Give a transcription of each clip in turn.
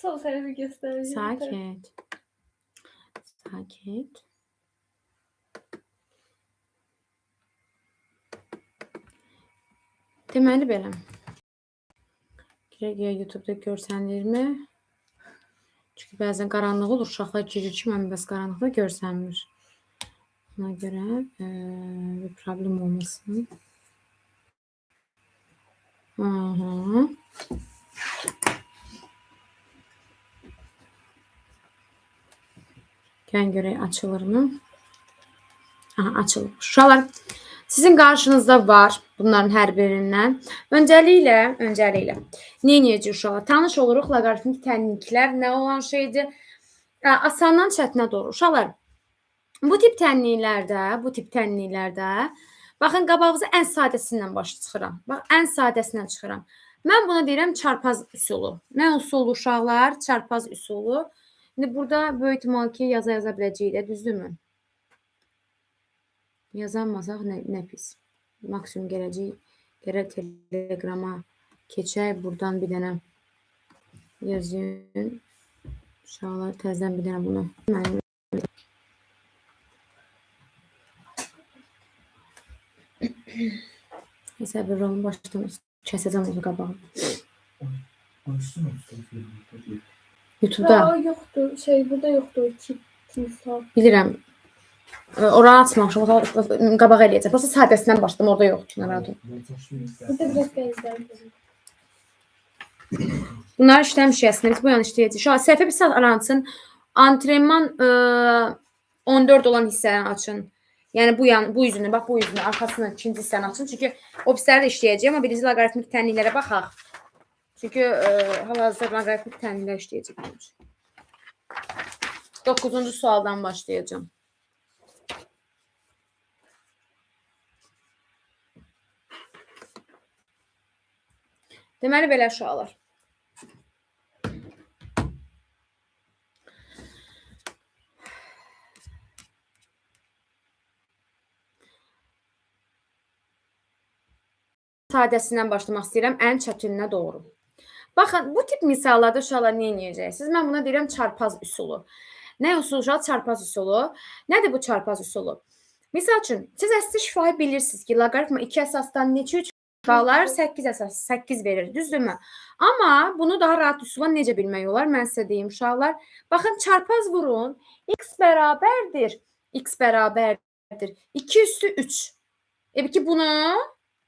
Sol tərəfi göstərəcəm. Sakit. Sakit. Deməli belə. Girək YouTube-da görsənirmi? Çünki bəzən qaranlıq olur. Uşaqlar girir ki, mən bəs qaranlıqda görsənmir. Buna görə bir problem olmasın. Gəlin görək açılırmı? Aha, açılır. Uşaqlar, sizin qarşınızda var bunların hər birindən. Öncəliklə nə edəcəyik uşaqlar? Tanış oluruq loqaritmik tənliklər nə olan şeydir? Asandan çətinə doğru. Uşaqlar, bu tip tənliklərdə baxın, qabağınıza ən sadəsindən başa çıxıram. Bax, ən sadəsindən çıxıram. Mən buna deyirəm çarpaz üsulu. Nə üsulu uşaqlar? Çarpaz üsulu. İndi burada böyük ihtimal ki, yaza biləcəyik, düzdürmü? Yazanmasaq nə pis. Maksimum gərək Telegrama keçək. Buradan bir dənə yazayım. Uşaqlar təzədən bir dənə bunu. Səbir olun, başladım. Kəsəcəm onu qabağını. YouTube'da. Yoxdur. Burada yoxdur. Timsah. Bilirəm. Oranı açmamışam. Qabağa eləyəcəm. Prosta sadəsindən başladım. Orada yoxdur. Narahat ol. Burada biraz bənzərdir. Bunlar işləmişik. Biz bu yan işləyəcəyik. Şu an səhifə bir saat aransın. Antrenman 14 olan hissəni açın. Yəni bu yüzünü, bax bu yüzünü, arxasını, ikinci hissəni açın. Çünki ofisləri də işləyəcəyəm. Amma birinci loqaritmik tənliklərə baxaq. Çünki hal-hazırda loqaritmik tənliklər işləyəcək. 9-cu sualdan başlayacağım. Deməli belə uşaqlar. Sadəsindən başlamaq istəyirəm, ən çətininə doğru. Baxın, bu tip misallarda uşaqlar nə edəcəksiniz? Mən buna deyirəm çarpaz üsulu. Nə üsulu uşaqlar? Çarpaz üsulu. Nədir bu çarpaz üsulu? Misal üçün, siz əsas şifahi bilirsiniz ki, loqaritma 2 əsasdan neçə 3 uşaqlar 8 əsas, 8 verir, düzdürmü? Amma bunu daha rahat üsulla necə bilmək olar? Mən sizə deyim uşaqlar. Baxın, çarpaz vurun. X bərabərdir. 2 üstü 3. Ki bunu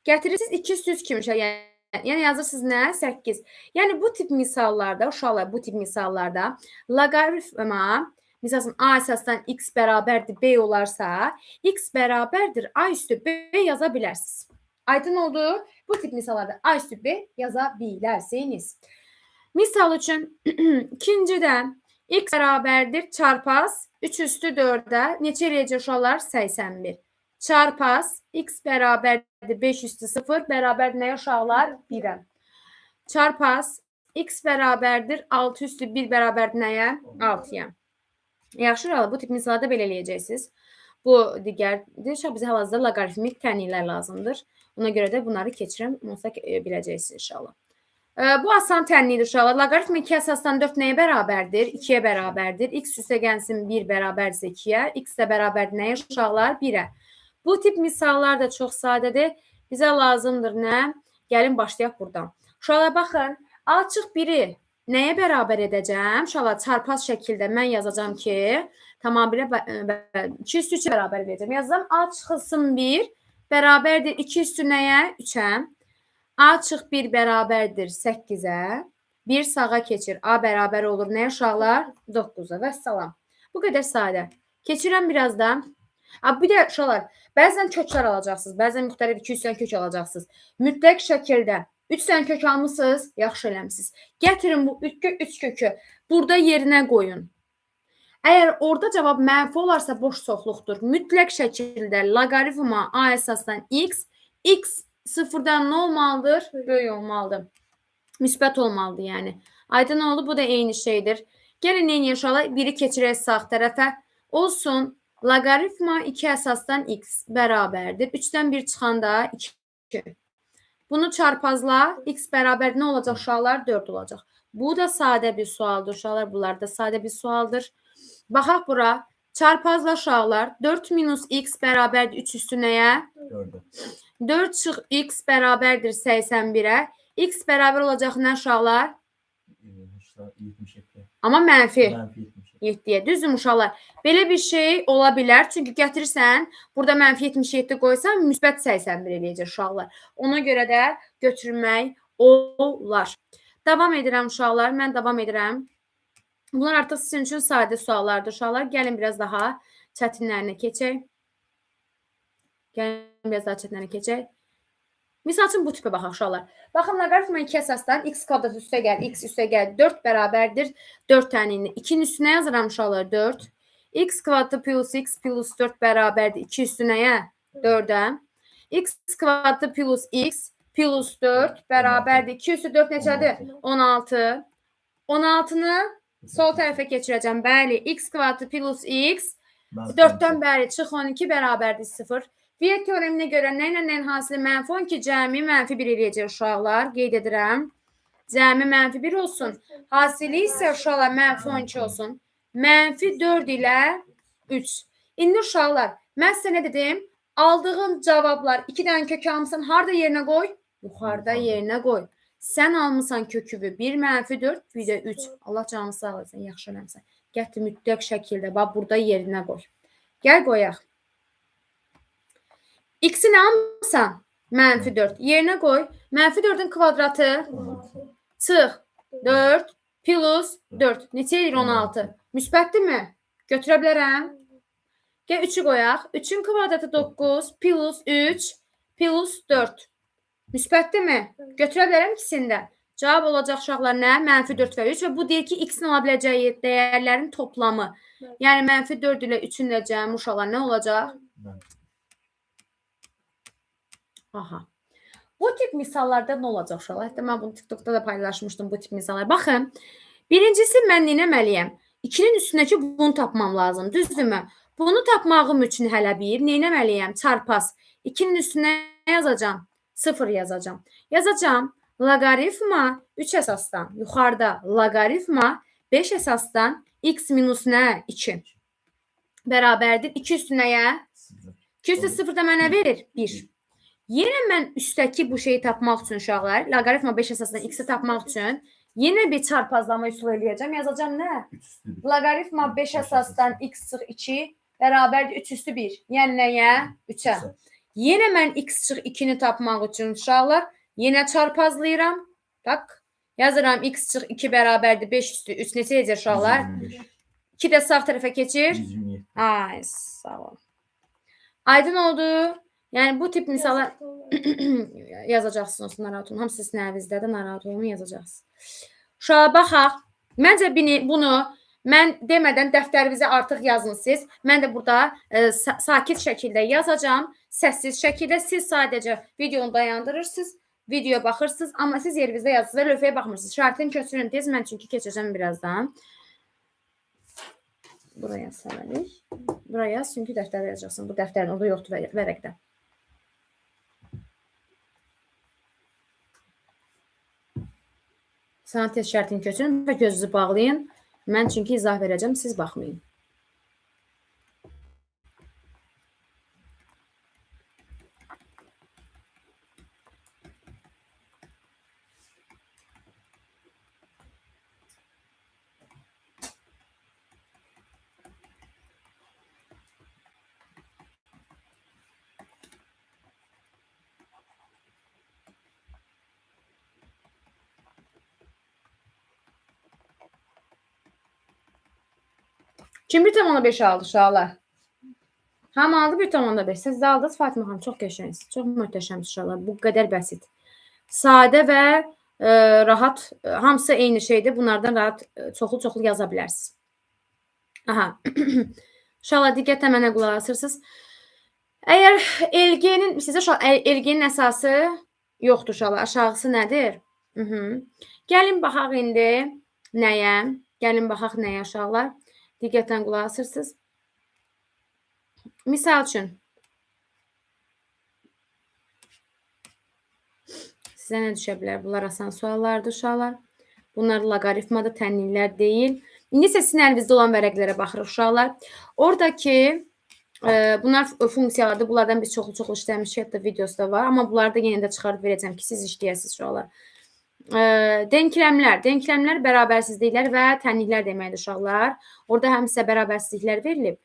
gətirirsiniz 2 üstü 3 kimi şey. Yəni yazırsınız nə? 8. Yəni bu tip misallarda, uşaqlar, loqaritma, misalın A əsasdan X bərabərdir B olarsa, X bərabərdir A üstü B yaza bilərsiniz. Aydın oldu? Bu tip misallarda A üstü B yaza bilərsiniz. Misal üçün, ikincidə X bərabərdir çarpaz 3 üstü 4-də neçə eləyəcək uşaqlar? 81. Çarpaz X bərabərdir 5 üstü 0 bərabər nəyə uşaqlar? 1-ə. Çarpaz X bərabərdir 6 üstü 1 bərabər nəyə? 6-ya. Yaxşı uşaqlar, bu tip misallarda belə eləyəcəksiniz. Bu digərdir. Bizə hal-hazırda loqaritmik tənliklər lazımdır. Ona görə də bunları keçirəm. Onsuz biləcəksiniz inşallah. Bu asan tənlikdir uşaqlar. Loqaritma 2 əsasdan 4 nəyə bərabərdir? 2-yə bərabərdir. X üstəgəlsin 1 bərabərdirsə 2-yə. X də bərabərdir nəyə uşaqlar? 1-ə. Bu tip misallar da çox sadədir. Bizə lazımdır nə? Gəlin başlayaq buradan. Uşaqlar baxın. Açıq 1-i nəyə bərabər edəcəm? Uşaqlar çarpaz şəkildə mən yazacağam ki, tamamilə 2 üstü 3-ə bərabər edəcəm. Yazacağım A çıxılsın 1 bərabərdir 2 üstü nəyə? 3-ə. A çıx 1 bərabərdir 8-ə. 1 sağa keçir. A bərabər olur nəyə uşaqlar? 9-a. Və salam. Bu qədər sadə. Keçirəm birazdan. Bir də uşaqlar, bəzən köklər alacaqsınız. Bəzən müxtəlif 200 dənə kök alacaqsınız. Mütləq şəkildə 3 dənə kök almışsınız, yaxşı eləmişsiniz. Gətirin bu 3 kökü burada yerinə qoyun. Əgər orada cavab mənfi olarsa boş çoxluqdur. Mütləq şəkildə loqaritma A əsasdan X 0-dan nə olmalıdır? Böyük olmalıdır. Müsbət olmalıdır yəni. Aydın oldu, bu da eyni şeydir. Gəlin eyni uşaqlar, biri keçirək sağ tərəfə. Olsun, loqaritma 2 əsasdan X bərabərdir. 3-dən 1 çıxanda 2. Bunu çarpazla X bərabər nə olacaq uşaqlar? 4 olacaq. Bu da sadə bir sualdır uşaqlar. Bunlar da sadə bir sualdır. Baxaq bura. Çarpazla uşaqlar. 4 minus x bərabərdir 3 üstü nəyə? 4'e. 4 çıx x bərabərdir 81-ə. X bərabər olacaq nə uşaqlar? 77. Amma mənfi. Mənfi 77. 7-yə. Düzdür uşaqlar? Belə bir şey ola bilər. Çünki gətirirsən, burada mənfi 77 qoysan, müsbət 81 eləyəcək uşaqlar. Ona görə də götürmək olar. Davam edirəm uşaqlar. Mən davam edirəm. Bunlar artıq sizin üçün sadə suallardır uşaqlar. Gəlin biraz daha çətinlərinə keçək. Misal üçün bu tipə baxaq uşaqlar. Baxın, loqaritma 2 əsasdan x kvadrat üstə gəl, x üstə gəl 4 bərabərdir 4 tənini. 2-nin üstünə yazıram uşaqlar 4. X kvadratı plus x plus 4 bərabərdir 2 üstünəyə 4-ə. X kvadratı plus x plus 4 bərabərdir 2 üstü 4 neçədir? 16. 16-nı sol tərəfə keçirəcəm. Bəli, x kvadratı plus x 4-dən bəri çıx 12 bərabərdir 0. Viet teoreminə görə nə ilə nəyin hasili mənfi 12 cəmi mənfi 1 eləyəcək uşaqlar. Qeyd edirəm. Cəmi mənfi 1 olsun. Hasili isə uşaqlar mənfi 12 olsun. Mənfi 4 ilə 3. İndi uşaqlar, mən sizə nə dedim? Aldığın cavablar 2 dənə kök almışsan, harada yerinə qoy? Yuxarıda yerinə qoy. Sən almışsan köküvü 1 mənfi 4, bir də 3. Allah canını sağ olsun, yaxşı eləmsən. Gətir mütləq şəkildə, bax, burada yerinə qoy. Gəl qoyaq. X-i nə almışsan? Mənfi 4. Yerinə qoy. Mənfi 4-ün kvadratı çıx 4 plus 4. Neçə edir 16? Müsbətdirmi? Götürə bilərəm. Gəl 3-ü qoyaq. 3-ün kvadratı 9 plus 3 plus 4. Müsbətdirmi? Götürə bilərəm ikisində. Cavab olacaq uşaqlar nə? Mənfi 4 və 3 və bu deyir ki, x-in ola biləcəyi dəyərlərin toplamı. Yəni mənfi 4 ilə 3-ün də cəmi uşaqlar nə olacaq? Aha. Bu tip misallarda nə olacaq uşaqlar? Hətta mən bunu TikTokda da paylaşmışdım bu tip misallar. Baxın, birincisi mən nə etməliyəm? 2-nin üstündəki bunu tapmam lazım, düzdürmü? Bunu tapmağım üçün hələ bir nə etməliyəm? Çarpaz. 2-nin üstünə yazacağam? 0 yazacağam. Yazacağam loqaritma 3 əsasdan yuxarıda loqaritma 5 əsasdan x minus nə? 2 bərabərdir. 2 üstünəyə 2 üstü 0 da mənə verir? 1. Yenə mən üstəki bu şeyi tapmaq üçün uşaqlar, loqaritma 5 əsasdan x-i tapmaq üçün yenə bir çarpazlama üsulu eləyəcəm. Yazacağam nə? Loqaritma 5 əsasdan x çıx 2 bərabərdir 3 üstü 1. Yəni nəyə? 3-ə. Yenə mən x çıx 2-ni tapmaq üçün uşaqlar yenə çarpazlayıram. Tak. Yazıram x çıx 2 bərabərdir 5 üstü 3 neçə edəcək uşaqlar? 2 də sağ tərəfə keçir. Ay, sağ ol. Aydın oldu. Yəni bu tip misallar yazacaqsınız, narahat olun. Hamısı sınavınızdadır, narahat olun, yazacaqsınız. Uşağa baxaq. Məncə bunu mən demədən dəftərinizə artıq yazmısınız. Mən də burada sakit şəkildə yazacağam. Səssiz şəkildə siz sadəcə videonu dayandırırsınız, videoya baxırsınız, amma siz yerinizdə yazırsınız və lövhəyə baxmırsınız. Şərtini köçürün tez, mən çünki keçəcəm birazdan. Buraya sələlik. Buraya çünki dəftərə yazacaqsın. Bu dəftərin orada yoxdur vərəqdə. Sana test şərtini köçürün və gözünüzü bağlayın. Mən çünki izah verəcəm, siz baxmayın. Kim 1,5 aldı uşaqlar? Hamı aldı 1,5. Siz də aldınız Fatimə xanım. Çox qəşəngsiniz. Çox möhtəşəm uşaqlar. Bu qədər bəsit. Sadə və rahat. Hamısı eyni şeydir. Bunlardan rahat çoxlu yaza bilərsiniz. Aha. Uşaqlar diqqətlə mənə qulaq asırsınız. Əgər LG-nin əsası yoxdur uşaqlar. Aşağısı nədir? Gəlin baxaq indi nəyə? Gəlin baxaq nəyə uşaqlar? Diqqətlə qulaq asırsınız. Misal üçün, sizə nə düşə bilər? Bunlar asan suallardır uşaqlar. Bunlar loqaritmadır, tənliklər deyil. İndi isə sizin əlinizdə olan vərəqlərə baxırıq uşaqlar. Oradakı bunlar funksiyalardır. Bunlardan biz çoxlu işləmişik, hətta videosu da var. Amma bunları da yenə də çıxarıb verəcəm ki, siz işləyəsiniz uşaqlar. Denkləmlər bərabərsizliklər və tənliklər deməkdir uşaqlar. Orada həm sizə bərabərsizliklər verilib,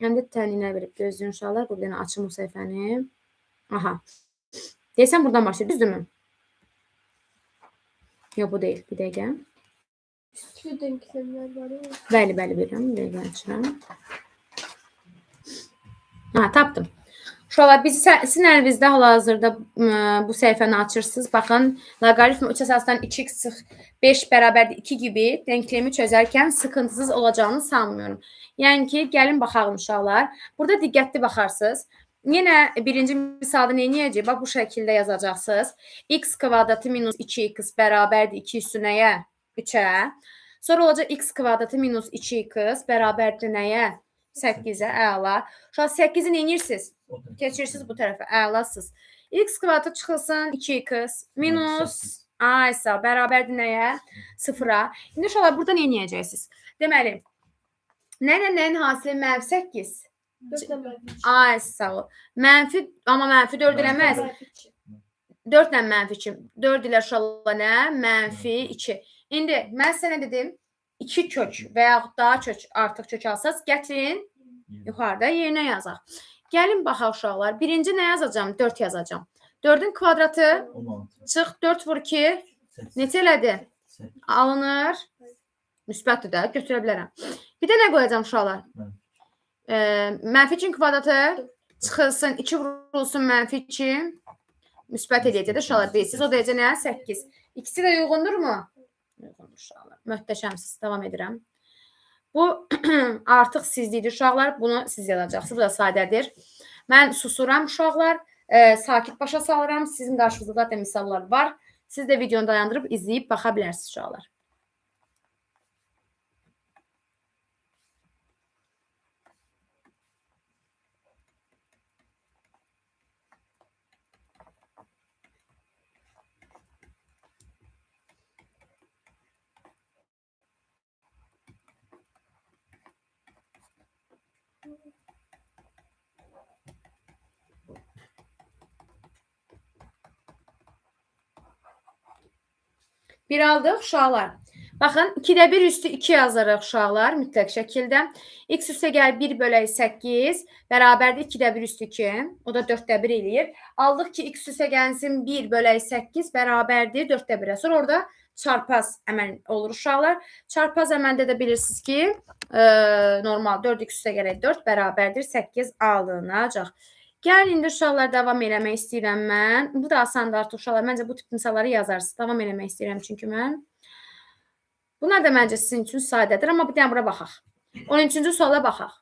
həm də tənliklər verib. Gözləyin uşaqlar, buradan açım o səhifəni. Aha. Deyəsən buradan başlayır, düzdürmü? Yox, bu deyil. Bir dəqiqə. Üstü denklemler var ya. Bəli, verirəm. Bir dəqiqə açıram. Ha, tapdım. Uşaqlar, sizin əlinizdə hal-hazırda bu səhifəni açırsınız. Baxın, loqaritm 3 əsasdan 2x çıx 5 bərabərdir 2 gibi denklemi çözərkən sıxıntısız olacağını sanmıyorum. Yəni ki, gəlin baxalım uşaqlar. Burada diqqətli baxarsınız. Yenə birinci misalda nə edəcək? Bax, bu şəkildə yazacaqsınız. X kvadratı minus 2x bərabərdir 2 üstünəyə 3-ə. Sonra olacaq x kvadratı minus 2x bərabərdir nəyə? 8-ə, əla. Uşaq, 8-i nə edirsiniz? Keçirsiniz bu tərəfə, əlasız. X kvadratı çıxılsın 2x minus a-sa bərabərdir nəyə? 0-a. İndi uşaqlar, burada nə edəcəksiniz? Deməli, nəyin hasili mənfi 8? A-sa o. Mənfi, amma mənfi 4 eləməz. 4 ilə mənfi 2. 4 ilə uşaqlar nə? Mənfi 2. İndi, mən sənə dedim, 2 kök və yaxud daha artıq kök alsaz, gətirin, yuxarıda yerinə yazaq. Gəlin, baxaq uşaqlar. Birinci nə yazacağım? 4 yazacağım. 4-ün kvadratı çıx, 4 vur 2. Neçə elədi? Alınır. Müsbətdir də, götürə bilərəm. Bir də nə qoyacağım uşaqlar? Mənfi 2-in kvadratı çıxılsın, 2 vurulsun mənfi 2. Müsbət edəcək də uşaqlar deyirsiniz. O derəcə nə? 8. İkisi də uyğundurmu? Uyğundur uşaqlar. Möhtəşəmsiz. Davam edirəm. Bu artıq sizlikdir uşaqlar. Bunu siz yazacaqsınız. Bu da sadədir. Mən susuram uşaqlar. Sakit başa salıram. Sizin qarşınızda zaten misallar var. Siz də videonu dayandırıb izləyib baxa bilərsiniz uşaqlar. Bir aldıq uşaqlar. Baxın, 2-də 1 üstü 2 yazarıq uşaqlar mütləq şəkildə. X üstə gəl 1 bölək 8 bərabərdir 2-də 1 üstü 2. O da 4-də 1 eləyir. Aldıq ki, x üstə gəlsin 1 bölək 8 bərabərdir 4-də 1-ə. Sonra orada çarpaz əməl olur uşaqlar. Çarpaz əməldə də bilirsiniz ki, normal 4x üstə gələk 4 bərabərdir 8 alınacaq. Gəl, indi uşaqlar davam eləmək istəyirəm mən. Bu da asandır artıq uşaqlar. Məncə bu tip misalları yazarsınız. Davam eləmək istəyirəm çünki mən. Bunlar da məncə sizin üçün sadədir. Amma bir dənə bura baxaq. 13-cü suala baxaq.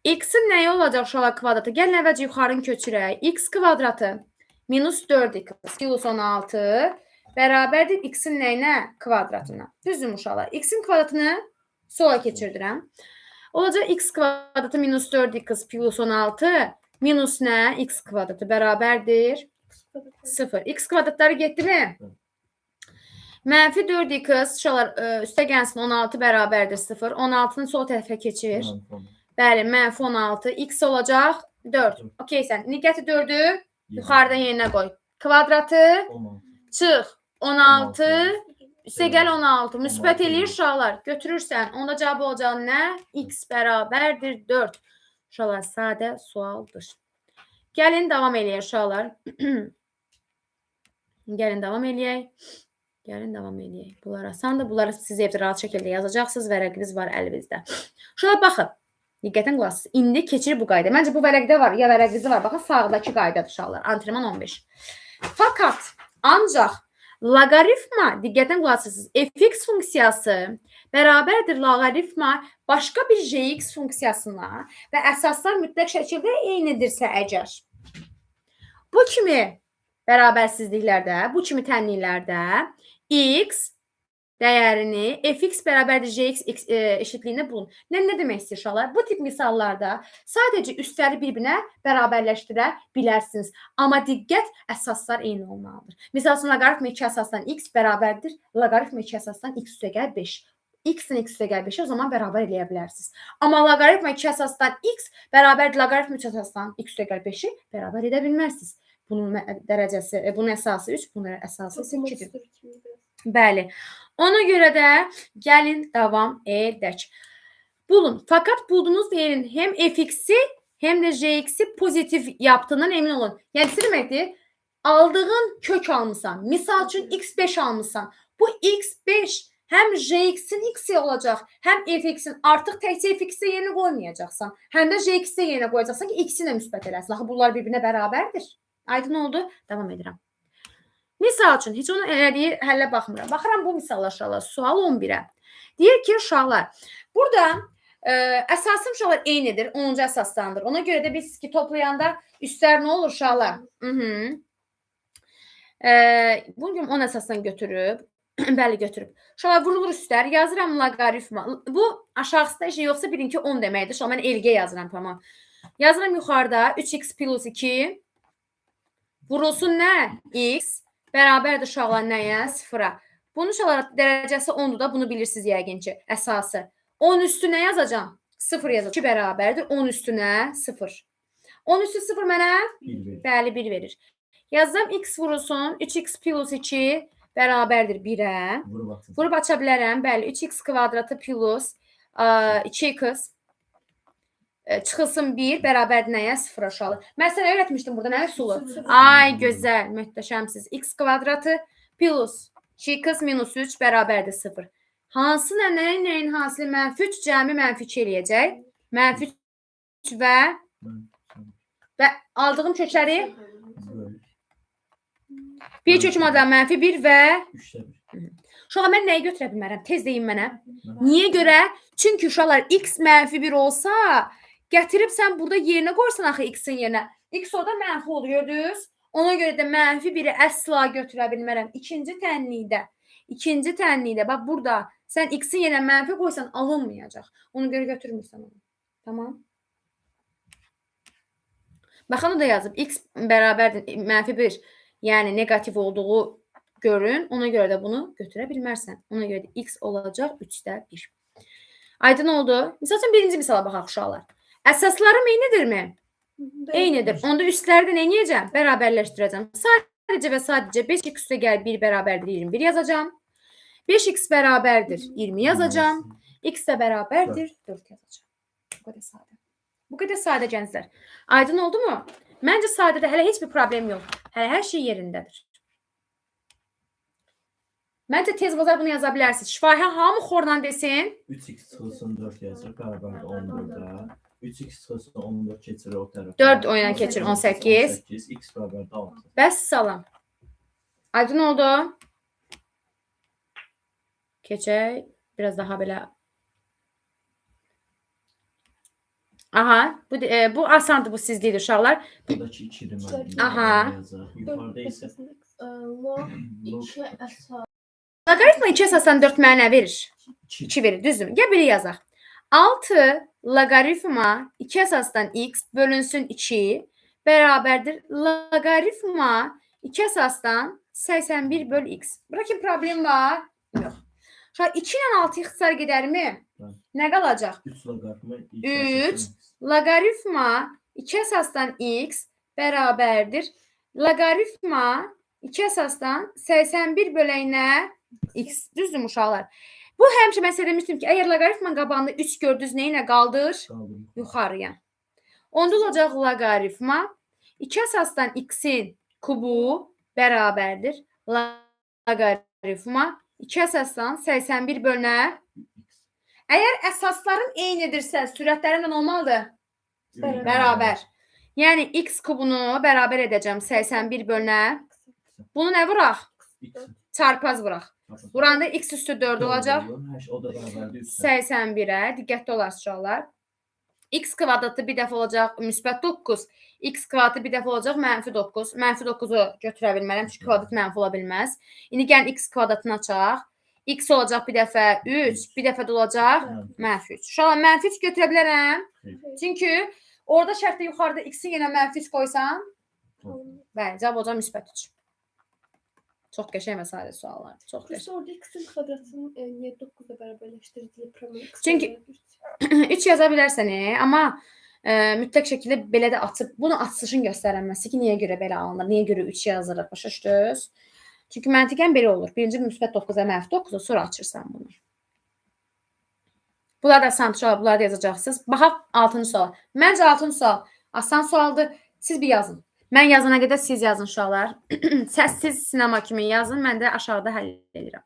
X-in nəyi olacaq uşaqlar kvadratı? Gəlin əvvəlcə yuxarını köçürək. X kvadratı minus 4x plus 16 bərabərdir X-in nəyinə? Kvadratına. Düzdür uşaqlar? X-in kvadratını sola keçirdirəm. Olacaq x kvadratı minus 4x plus 16 minus nə? X kvadratı bərabərdir 0. X kvadratları getdimi? Mənfi 4x uşaqlar üstə gəlsin 16 bərabərdir 0. 16-nı sol tərəfə keçir. Bəli, mənfi 16. X olacaq 4. Okeysən. Niqəti 4-ü yuxarıdan yerinə qoy. Kvadratı çıx 16. Üstə gəl 16. Müsbət eləyir uşaqlar. Götürürsən. Onda cavab olacaq nə? X bərabərdir 4. Uşaqlar, sadə sualdır. Gəlin davam eləyək uşaqlar. Gəlin davam eləyək. Bunlar asandır. Bunları siz evdə rahat şəkildə yazacaqsınız. Vərəqiniz var əlinizdə. Uşaqlar, baxın. Diqqətin qulaq. İndi keçir bu qayda. Məncə bu vərəqdə var. Ya vərəqinizdə var. Baxın, sağdakı qaydadır uşaqlar. Antrenman 15. Fakat ancaq loqaritma, diqqətin qulaqsınız, fx funksiyası bərabərdir loqaritma başqa bir jx funksiyasına və əsaslar mütləq şəkildə eynidirsə əgər. Bu kimi bərabərsizliklərdə, bu kimi tənliklərdə x dəyərini fx bərabərdir jx eşitliyində bulun. Nə demək istəyir uşaqlar? Bu tip misallarda sadəcə üstləri bir-birinə bərabərləşdirə bilərsiniz. Amma diqqət, əsaslar eyni olmalıdır. Misal üçün, loqaritm 2 əsasdan x bərabərdir. Loqaritm 2 əsasdan x üstə gəl 5. X-in x üstə gəl 5-i o zaman bərabər eləyə bilərsiniz. Amma loqaritm 2 əsasdan x bərabərdir. Loqaritm 3 əsasdan x üstə gəl 5-i bərabər edə bilmərsiniz. Bunun dərəcəsi, bunun əsası 3, bunun əsası 2-dir. Bəli. Ona görə də gəlin davam edək. Bulun. Fakat bulduğunuz değerin hem fx'i hem de jx'i pozitif yaptığından emin olun. Yəni deməkdir, aldığın kök almısan. Misal üçün x5 almısan. Bu x5 həm jx'in x'i olacaq, həm fx'in. Artıq təkcə fx'i yerinə qoymayacaqsan. Həm də jx'i yerinə qoyacaqsan ki, x-i ilə müsbət eləsin. Axı bunlar bir-birinə bərabərdir. Aydın oldu? Davam edirəm. Misal üçün, heç onu elədiyi həllə baxmıram. Baxıram bu misallar uşaqlar. Sual 11-ə. Deyir ki, uşaqlar, burada əsasım uşaqlar eynidir. 10-cu əsasdandır. Ona görə də biz ki, toplayanda üstlər nə olur uşaqlar? Bugün 10 əsasdan götürüb. Bəli, götürüb. Uşaqlar vurulur üstlər. Yazıram loqaritma. Bu aşağısında şey yoxsa bilin ki 10 deməkdir. Uşaqlar mən elgə yazıram, tamam. Yazıram yuxarıda 3x plus 2 vurulsun nə? X bərabərdir uşaqlar nəyə? 0-a. Bunun uşaqlar dərəcəsi 10-dur da, bunu bilirsiniz yəqin ki, əsası. 10 üstü nə yazacağım? 0 yazacağım. 2 bərabərdir 10 üstünə 0. 10 üstü 0 mənə? 1 verir. Bəli, 1 verir. Yazdım x vurulsun 3x plus 2 bərabərdir 1-ə. Vurub aça bilərəm. Bəli, 3x kvadratı plus 2x çıxılsın 1 bərabərdir nəyə? 0 aşağı. Mən sənə öyrətmişdim burada nə üsulu? Ay, gözəl, möhtəşəmsiz. X kvadratı plus 2x minus 3 bərabərdir 0. Hansı nəyin hasili mənfi 3 cəmi mənfi 2 eləyəcək? Mənfi 3 və aldığım kökləri bir kökümadan mənfi 1 və uşaqlar mən nəyi götürə bilmərəm? Tez deyin mənə. Niyə görə? Çünki uşaqlar x mənfi 1 olsa gətirib sən burada yerinə qoysan axı x-in yerinə. X orada mənfi olur, gördünüz? Ona görə də mənfi 1-i əsla götürə bilmərəm. İkinci tənlikdə, bax burada sən x-in yerinə mənfi qoysan alınmayacaq. Ona görə götürmürsən onu. Tamam. Baxın o da yazıb. X bərabərdir mənfi 1. Yəni negativ olduğu görün. Ona görə də bunu götürə bilmərsən. Ona görə də x olacaq 3-də 1. Aydın oldu. Misal üçün birinci misala baxaq uşaqlar. Əsaslarım eynidirmi? Eynidir. Onda üstləri də nə edəcəm? Bərabərləşdirəcəm. Sadəcə və sadəcə 5x üstə gəl 1 bərabərdir 21 yazacağım. 5x bərabərdir 20 yazacağım. X də bərabərdir 4 yazacağım. Bu qədər sadə. Bu qədər sadə gənclər. Aydın oldu mu? Məncə sadədə hələ heç bir problem yox. Hələ hər şey yerindədir. Məncə tez bazar bunu yaza bilərsiniz. Şifahi hamı xorla desin. 3x çıxılsın 4 yazır. Bərabərdir 14-ə. 3x çıxılsın 14 keçirir o tərəfə. 4 oyuna keçir 18. X bərabərdir 6. Bəs salam. Aydın oldu. Keçək. Biraz daha belə. Aha. Bu asandır, bu sizlikdir uşaqlar. Buradakı 2 deməli. Aha. Yuxarıda isə Log 2 əsas. Loqaritma 2 əsasdan 4 mənə nə verir? 2 verir, düzdür? Gəl belə yazaq. 6 loqaritma 2 əsasdan x bölünsün 2 bərabərdir. Loqaritma 2 əsasdan 81 böl x. Bırakın problem var. Yox. Şöyle 2 ilə 6 ixtisar gedərmi? Nə qalacaq? 3 loqaritma 2 əsasdan x bərabərdir. Loqaritma 2 əsasdan 81 böləyinə x. Düzdür uşaqlar? Bu həmişə mən sizə demişdim ki, əgər loqaritmanın qabağında 3 gördünüz, nə ilə qaldır? Yuxarıya. Onda olacaq loqaritma 2 əsasdan x-in kubu bərabərdir. Loqaritma 2 əsasdan 81 bölünə. Əgər əsasların eynidirsə, sürətləri nə olmalıdır? Bərabər. Yəni x kubunu bərabər edəcəm 81 bölünə. Bunu nə vuraq? Çarpaz vuraq. Buranda x üstü 4 olacaq. 81-ə. Diqqətli olasınız uşaqlar. X kvadratı bir dəfə olacaq müsbət 9. X kvadratı bir dəfə olacaq mənfi 9. Mənfi 9-u götürə bilmərəm. Çünki kvadrat mənfi ola bilməz. İndi gəlin x kvadratını açaq. X olacaq bir dəfə 3, bir dəfə də olacaq mənfi 3. Uşaqlar mənfi 3 götürə bilərəm. Çünki orada şərtdə yuxarıda X-in yenə mənfi 3 qoysam, bəli, cavab olacaq müsbət 3. Çox qəşəng və sadə suallar. Çox qəşəng. İşte orada x'in kvadratını niye 9'a beraberleştirdiği problem. Çünki 3 yaza bilərsən, amma mütləq şəkildə belə də açıb, bunu açılışın göstərilməsi ki, niyə görə belə alınır, niyə görə 3 yazırıq, başa düşdünüz? Çünki məntiqən belə olur. Birinci müsbət 9-a mənfi 9-a sonra açırsan bunu. Bunlar da asan sual, bunları da yazacaqsınız. Baxaq 6-cı sual. Məncə 6-cı sual asan sualdır. Siz bir yazın. Mən yazana qədər siz yazın uşaqlar. Səssiz sinema kimi yazın. Mən də aşağıda həll edirəm.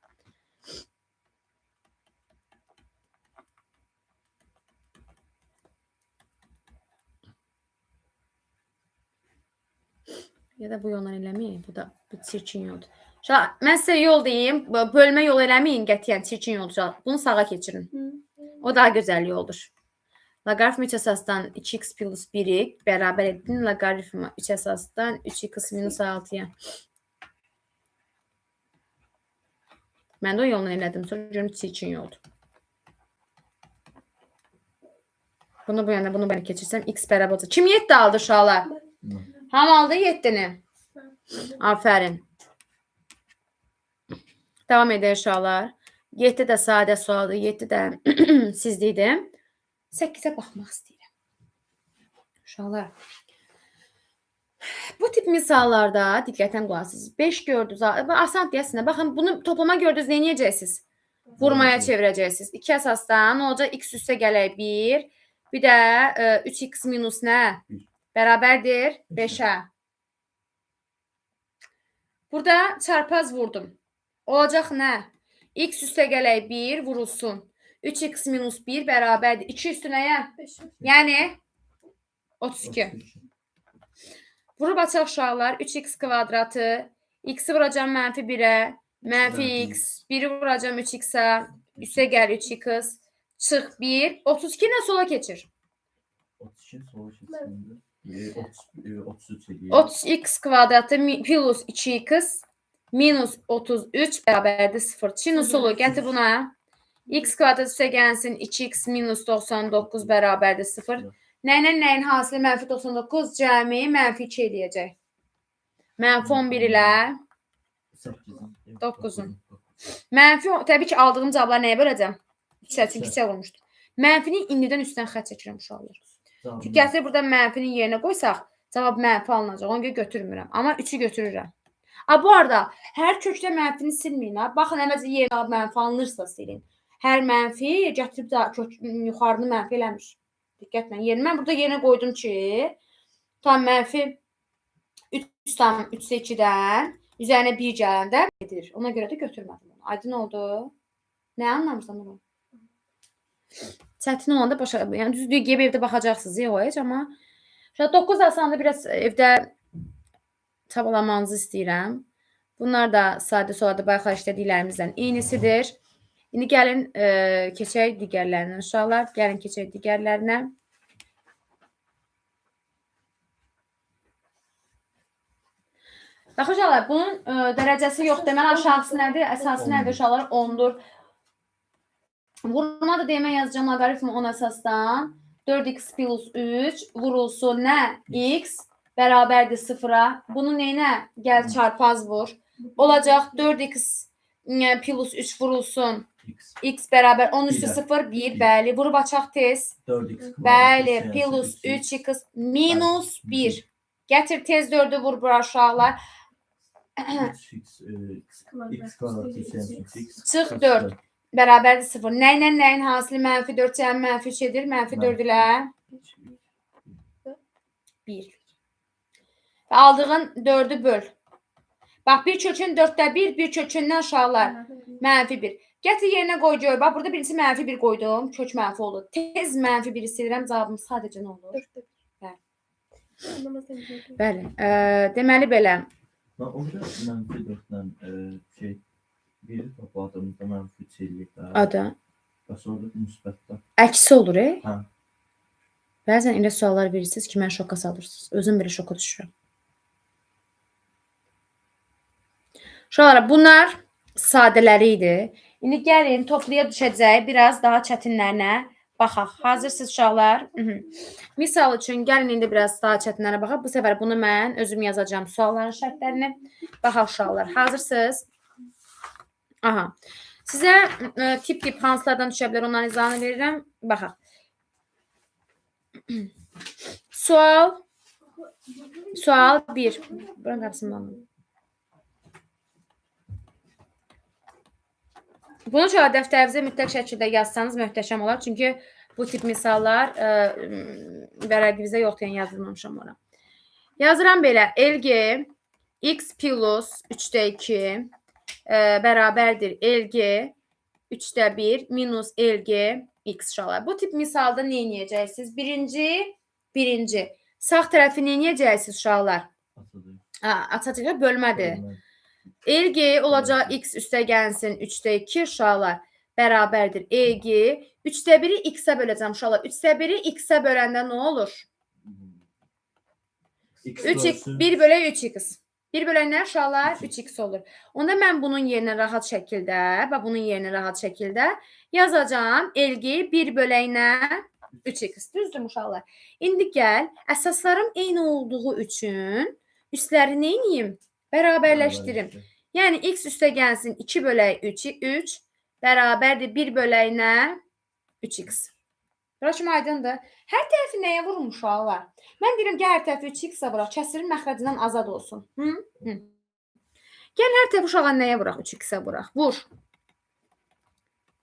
Ya da bu yolla eləməyin. Bu da çirkin yoldur. Mən sizə yol deyim. Bölmə yol eləməyin qətiyyən. Çirkin yoldur. Bunu sağa keçirin. O daha gözəl yoldur. Loqaritm 3 əsasdan 2x plus 1-i bərabər etdin. Loqaritm 3 əsasdan 3x minus 6-ya. Mən də o yolla elədim. Sonra görün çirkin yoldur. Bunu bu yana, bunu belə keçirsəm x bərabər olacaq. Kim 7 aldı uşaqlar? Ham aldı 7-ni. Afərin. Davam edək uşaqlar. 7 də sadə sualdır. 7 də sizlikdir. 8-ə baxmaq istəyirəm. Uşaqlar. Bu tip misallarda diqqətlə qulaq asın. 5 gördünüz. Asan deyəsinə. Baxın, bunu toplama gördünüz. Nə edəcəksiniz? Vurmaya çevirəcəksiniz. 2 əsasdan nə olacaq? X üstə gələk 1. Bir də 3x minus nə? Bərabərdir 5-ə. Burada çarpaz vurdum. Olacaq nə? X üstə gələk 1 vurulsun. 3x minus 1 bərabərdir. 2 üstü nəyə? Yəni 32. Vurub açaq uşaqlar. 3x kvadratı. X-i vuracam mənfi 1-ə. Mənfi x. 1-i vuracam 3x-ə. Üstə gəl 3x. Çıx 1. 32 nə sola keçir? 32 sola keçir. 33 edir. 30x kvadratı plus 2x minus 33 bərabərdir 0. Çin usulu gətir buna. X kvadrat üstə gəlsin 2x minus 99 bərabərdir 0. Nəyin hasili mənfi 99 cəmi mənfi 2 eləyəcək. Mənfi 11 ilə 9-un. Mənfi, təbii ki, aldığım cavabları nəyə böləcəm? 3-ə, çünki 3-ə vurmuşdur. Mənfini indidən üstdən xət çəkirəm uşaqlar. Çünki gətir burada mənfinin yerinə qoysaq, cavab mənfi alınacaq. Onu götürmürəm. Amma 3-ü götürürəm. Bu arada, hər kökdə mənfini silməyin. Baxın, əvvəlcə yerinə mənfi alınırsa silin. Hər mənfi gətirib yuxarını mənfi eləmiş. Diqqətlə. Mən burada yerinə qoydum ki, tam mənfi 3 tam 3-2-dən üzərinə 1 gələndə edir. Ona görə də götürmədim onu. Aydın oldu. Nə anlamırsan onu? Çətin olanda başa, yəni düzdür, gəlib evdə baxacaqsınız, yox heç, amma 9 asanında biraz evdə çabalamanızı istəyirəm. Bunlar da sadə sualda bayaq işlədiklərimizdən eynisidir. İndi gəlin keçək digərlərinə uşaqlar. Gəlin keçək digərlərinə. Bax uşaqlar, bunun dərəcəsi yoxdur. Deməli aşağısı nədir? Əsası nədir uşaqlar? 10-dur. Vurma da demə yazacağım loqaritmi 10 əsasdan 4x plus 3 vurulsun nə? X bərabərdir 0-a. Bunu neyinə? Gəl çarpaz vur. Olacaq 4x plus 3 vurulsun. X bərabər 10 üstü 0, 1. Bəli. Vurub açaq tez. 4x bəli. Plus 3x minus 1. Gətir tez 4-ü vur bura uşaqlar. X kvadratı Çıx 4. Bərabərdir 0. Nəyin hasili mənfi 4 cəmi mənfi 3 edir? Mənfi 4 ilə 1. Və aldığın 4-ü böl. Bax, bir kökün 4-də 1, bir kökündən uşaqlar mənfi 1. Gətir yerinə qoy gör. Bax, burada birincisi mənfi 1 qoydum. Kök mənfi olur. Tez mənfi 1 istəyirəm. Cavabım sadəcə nə olur? Bəli. Deməli belə. Orada mənfi 4-dən biri topladığımızda mənfi 3 eləyir. Ada. Bəs orada müsbətdə. Əksi olur, Hə. Bəzən elə suallar verirsiniz ki, mən şoka salırsınız. Özüm belə şoka düşürəm. Uşaqlar, bunlar sadələri idi. İndi gəlin topluya düşəcək biraz daha çətinlərinə baxaq. Hazırsınız uşaqlar? Misal üçün gəlin indi biraz daha çətinlərə baxaq. Bu səfər bunu mən özüm yazacağım sualların şərtlərini. Baxaq uşaqlar. Hazırsınız? Aha. Sizə tip hansılardan düşə bilər onların izahını verirəm. Baxaq. Sual 1. Buranın qapısını alın. Bunu şöyle dəftərinizə mütləq şəkildə yazsanız möhtəşəm olar. Çünki bu tip misallar vərəqinizdə yoxdur, yəni yazdırmamışam ora. Yazıram belə. LG x plus 3'də 2 bərabərdir LG 3'də 1 minus LG x uşaqlar. Bu tip misalda nə edəcəksiniz? Birinci. Sağ tərəfi nə edəcəksiniz uşaqlar? Atacaq bölmədir. LG olacaq x üstə gəlsin 3'də 2 uşaqlar bərabərdir EG 3'də 1'i x'ə böləcəm uşaqlar. 3'də 1'i x'ə böləndə nə olur? 1 bölü 3x. 1 bölənlər uşaqlar 3x olur. Onda mən bunun yerinə rahat şəkildə yazacağım. LG 1 bölənə 3x. Düzdür uşaqlar? İndi gəl, əsaslarım eyni olduğu üçün üstləri nə edeyim? Bərabərləşdirim. Yəni x üstə gəlsin 2 bölək 3 bərabərdir 1 böləyinə 3x. Burası aydındır. Hər tərəfi nəyə vurmuş uşaqlar? Mən deyirəm ki, hər tərəfi 3x-ə vuraq, kəsirin məxrəcindən azad olsun. Gəl hər tərəfi uşağa nəyə vuraq? 3x-ə vuraq.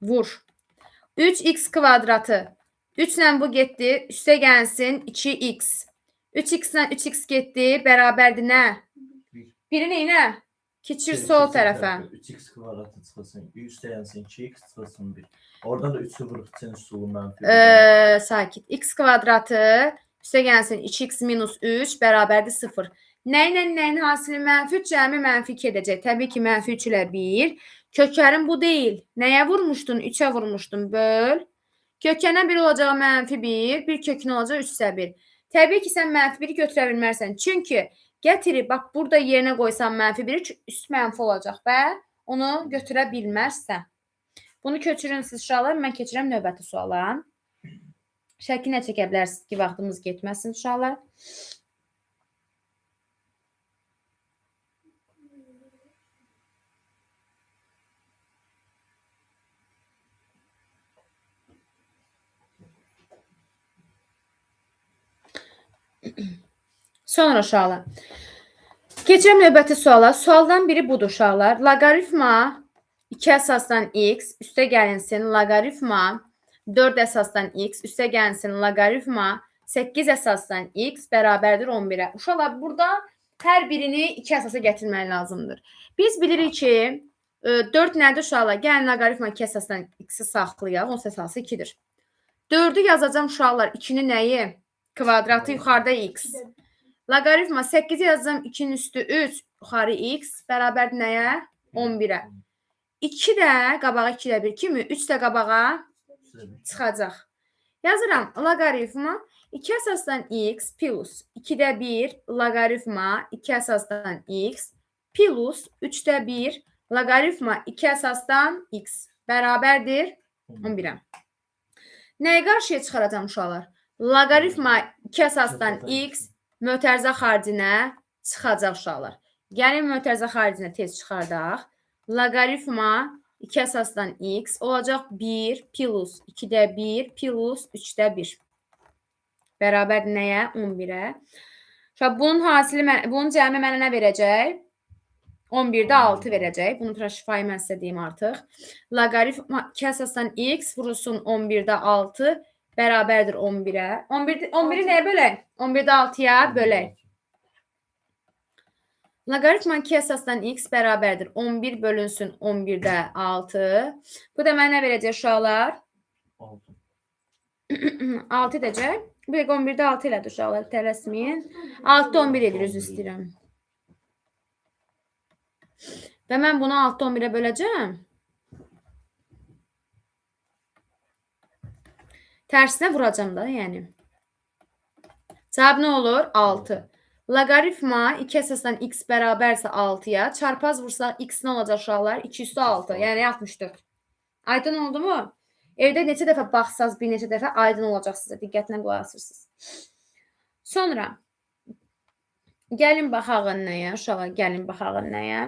Vur. 3x kvadratı. 3 ilə bu getdi, üstə gəlsin 2x. 3x ilə 3x getdi, bərabərdir nə? 1'i neyinə? Keçir sol tərəfə. 3x kvadratı çıxılsın, üstə gəlsin 2x çıxılsın 1. Oradan da 3'ü vuruq üçün üstulu mənfi. Sakit. X kvadratı üstə gəlsin 2x minus 3 bərabərdir 0. Nəyin hasili mənfi 3, cəmi mənfi 2 edəcək. Təbii ki, mənfi 3 ilə 1. Kökərin bu deyil. Nəyə vurmuşdun? 3'ə vurmuşdun. Böl. Kökənə 1 olacaq mənfi 1. Bir kökün olacaq 3'ə 1. Təbii ki, sən mənfi 1'i götürə bilmərsən. Çünki gətirib, bax, burada yerinə qoysan mənfi 1'i üst mənfi olacaq və onu götürə bilmərsən. Bunu köçürün siz uşaqlar. Mən keçirəm növbəti suala. Şəkilə çəkə bilərsiniz ki, vaxtımız getməsin uşaqlar. Sonra uşaqlar. Keçirəm növbəti suala. Sualdan biri budur uşaqlar. Loqaritma 2 əsasdan x üstə gəlinsin loqaritma 4 əsasdan x üstə gəlinsin loqaritma 8 əsasdan x bərabərdir 11'ə. Uşaqlar, burada hər birini 2 əsasa gətirmək lazımdır. Biz bilirik ki, 4 nədir uşaqlar? Gəlin loqaritma 2 əsasdan x-i saxlayaq. Onun əsası 2'dir. 4'ü yazacağım uşaqlar. 2'nin nəyi? Kvadratı yuxarıda x. Loqaritma 8'i yazacağım 2'nin üstü 3 yuxarı x bərabərdir nəyə? 11'ə. 2 də qabağa 2 ilə 1 kimi 3 də qabağa çıxacaq. Yazıram loqaritma 2 əsasdan x plus 2'də 1 loqaritma 2 əsasdan x plus 3'də 1 loqaritma 2 əsasdan x bərabərdir 11'ə. Nəyə qarşıya çıxaracam uşaqlar? Loqaritma 2 əsasdan x mötərizə xaricinə çıxacaq uşaqlar. Gəlin mötərizə xaricinə tez çıxardaq. Loqaritma 2 əsasdan x olacaq 1 plus 2'də 1 plus 3'də 1. Bərabər nəyə? 11'ə. Bunun cəmi mənə nə verəcək? 11'də 6 verəcək. Bunu şifayı mən sizə deyim artıq. Loqaritma 2 əsasdan x vurulsun 11'də 6 bərabərdir 11'ə. 11'i nəyə bölək? 11'də 6'ya bölək. Loqaritma 2 əsasdan x bərabərdir 11 bölünsün 11'də 6. Bu da mənə nə verəcək uşaqlar? 6 edəcək. Bu da 11'də 6 elədir uşaqlar. Tələsməyin. 6'da 11 edir, üzr istəyirəm. Və mən bunu 6'da 11'ə böləcəm. Tərsinə vuracam da, yəni. Cavab nə olur? 6. Loqaritma 2 əsasdan x bərabərsə 6'ya çarpaz vursaq x nə olacaq uşaqlar? 2 üstü 6, yəni 64. Aydın oldu mu? Evdə neçə dəfə baxsaz, bir neçə dəfə aydın olacaq sizə. Diqqətlə qulaq asırsınız. Sonra gəlin baxaq nəyə? Uşaqlar, gəlin baxaq nəyə?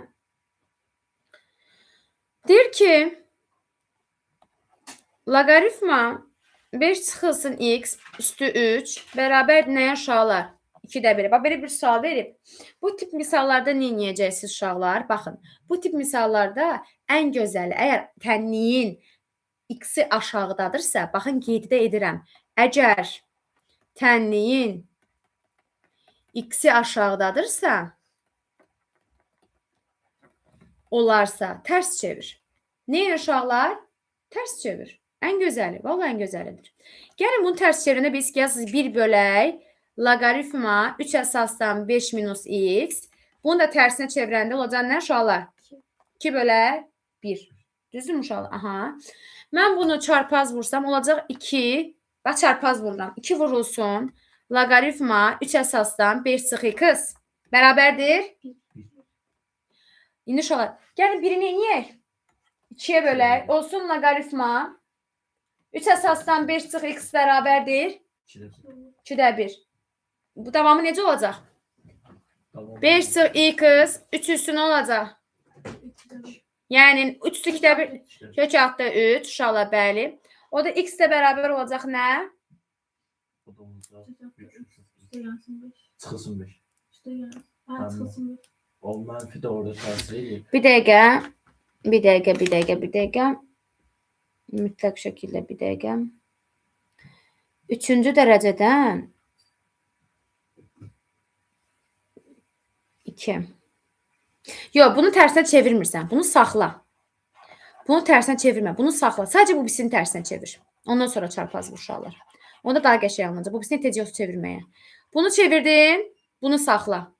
Deyir ki, loqaritma 5 çıxılsın x üstü 3 bərabər nəyə uşaqlar? 2-də 1. Bax, belə bir sual verib. Bu tip misallarda nə edəcəksiniz uşaqlar? Baxın, bu tip misallarda ən gözəli, əgər tənliyin x-i aşağıdadırsa, baxın, qeyddə edirəm. Əgər tənliyin x-i aşağıdadırsa, olarsa tərs çevir. Nəyə uşaqlar? Tərs çevir. Ən gözəli, vallahi ən gözəlidir. Gəlin bunu tərs çevirəndə biz yazırıq 1 bölək loqaritma 3 əsasdan 5 minus x. Bunu da tərsinə çevirəndə olacaq nə uşaqlar? 2 bölək 1. Düzdürmü uşaqlar? Aha. Mən bunu çarpaz vursam olacaq 2. Bax, çarpaz vururam. 2 vurulsun. Loqaritma 3 əsasdan 5 çıx x bərabərdir. İndi uşaqlar, gəlin birini eləyək. 2-yə bölək. Olsun loqaritma 3 əsasdan 5 çıx x bərabərdir. 2-də 1. Bu davamı necə olacaq? 5 çıx x 3 üstü nə olacaq? Yəni 3 üstü 2-də 1 kök altda 3 uşaqlar, bəli. O da x də bərabər olacaq nə? Çıxılsın 5. O mənfi də orada təsir edir. Bir dəqiqə. Mütləq şəkildə bir dəqiqə. 3-cü dərəcədən 2. Yox, bunu tərsinə çevirmirsən. Bunu saxla. Bunu tərsinə çevirmə. Bunu saxla. Sadəcə bu birisini tərsinə çevir. Ondan sonra çarpaz vuruşarlar. Onda daha qəşəng alınacaq. Bu birisini təcəvüz çevirməyə. Bunu çevirdin. Bunu saxla.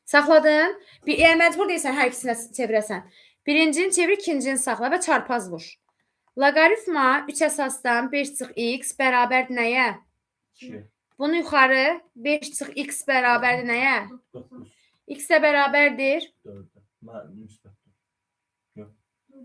Saxladın. Yəni məcbur deyilsən hər ikisinə çevirəsən. Birincini çevir, ikincini saxla və çarpaz vur. Loqaritma 3 əsasdan 5 çıx x bərabər nəyə? 2. Bunu yuxarı 5 çıx x bərabər nəyə? 9. X də bərabərdir. 4. Müsbət 4.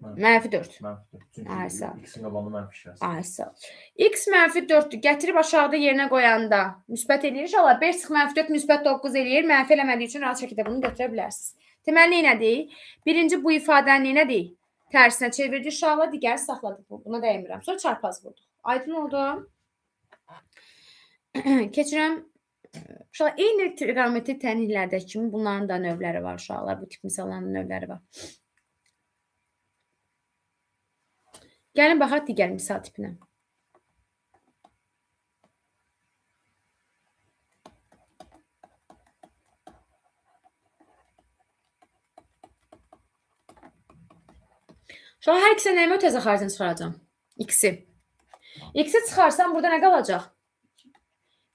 Mənfi 4. Mənfi 4. Ay, sağ ol. Çünki x-in qabağında mənfi işləsin. Ay, sağ ol. X mənfi 4-dür. Gətirib aşağıda yerinə qoyanda müsbət eləyir. İnşallah 5 çıx mənfi 4 müsbət 9 eləyir. Mənfi eləmədiyi üçün rahat şəkildə bunu götürə bilərsiniz. Deməli, nədir? Birinci bu ifadəni nədir? Tərsinə çevirdi uşaqlar, digəri saxladı. Buna dəymirəm. Sonra çarpaz vurduq. Aydın oldu. Keçirəm. Uşaqlar, eyni trigonometrik tənliklərdəki kimi bunların da növləri var uşaqlar. Bu tip misalların növləri var. Gəlin baxaq digər misal tipinə. Uşaqlar, hər ikisə nəyimi ötəzə xaricini çıxaracam? X-i. X-i çıxarsam burada nə qalacaq?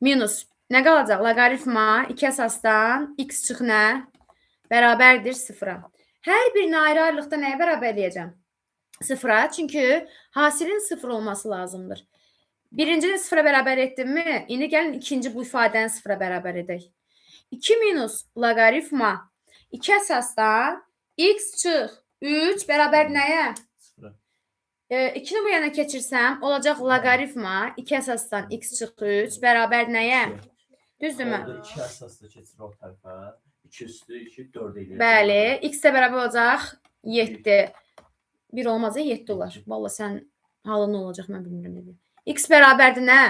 Minus. Nə qalacaq? Loqaritma 2 əsasdan x çıx nə? Bərabərdir 0-a. Hər birini ayrı-ayrılıqda nəyə bərabərləyəcəm? 0-a. Çünki hasilin 0 olması lazımdır. Birincini 0-a bərabər etdim mi? İndi gəlin ikinci bu ifadəni 0-a bərabər edək. 2 minus loqaritma 2 əsasdan x çıx 3 bərabər nəyə? 0. 2-ni bu yana keçirsəm, olacaq loqaritma 2 əsasdan x çıx 3 bərabər nəyə? Düzdürmü? Orada 2 əsasda keçir o tərəfə. 2 üstü 2, 4 eləyir. Bəli. X də bərabər olacaq 7. 1 olmaz, 7 olar. Vallahi sən halın nə olacaq, mən bilmirəm. X bərabərdir nə?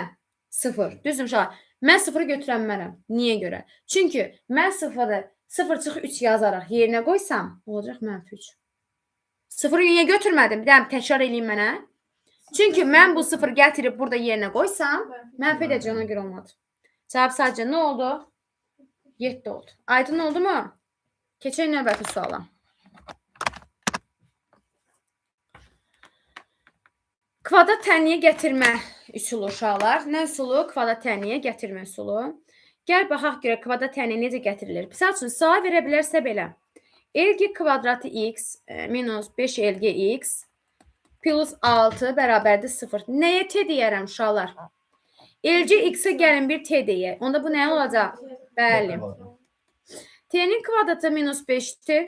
0. Düzdür uşaq. Mən 0-ı götürənmərəm. Niyə görə? Çünki mən 0-ı 0 çıx 3 yazaraq yerinə qoysam, olacaq mənfi 3. 0-ı niyə götürmədim? Bir dənə təkrar eləyim mənə. Çünki mən bu 0 gətirib burada yerinə qoysam, mənfi edəcək, ona görə olmadı. Cavab sadəcə nə oldu? 7 oldu. Aydın oldu mu? Keçək növbəti suala. Kvadrat tənliyə gətirmə üsulu uşaqlar. Nə üsulu? Kvadrat tənliyə gətirmə üsulu. Gəl baxaq görə kvadrat tənliyə necə gətirilir. Misal üçün, sual verə bilərsə belə. Elgi kvadratı x minus 5 elgi x plus 6 bərabərdir 0. Nəyə t deyərəm uşaqlar? Elgi x-ə gəlin bir t deyək. Onda bu nə olacaq? Bəli. T'nin kvadratı minus 5'ti.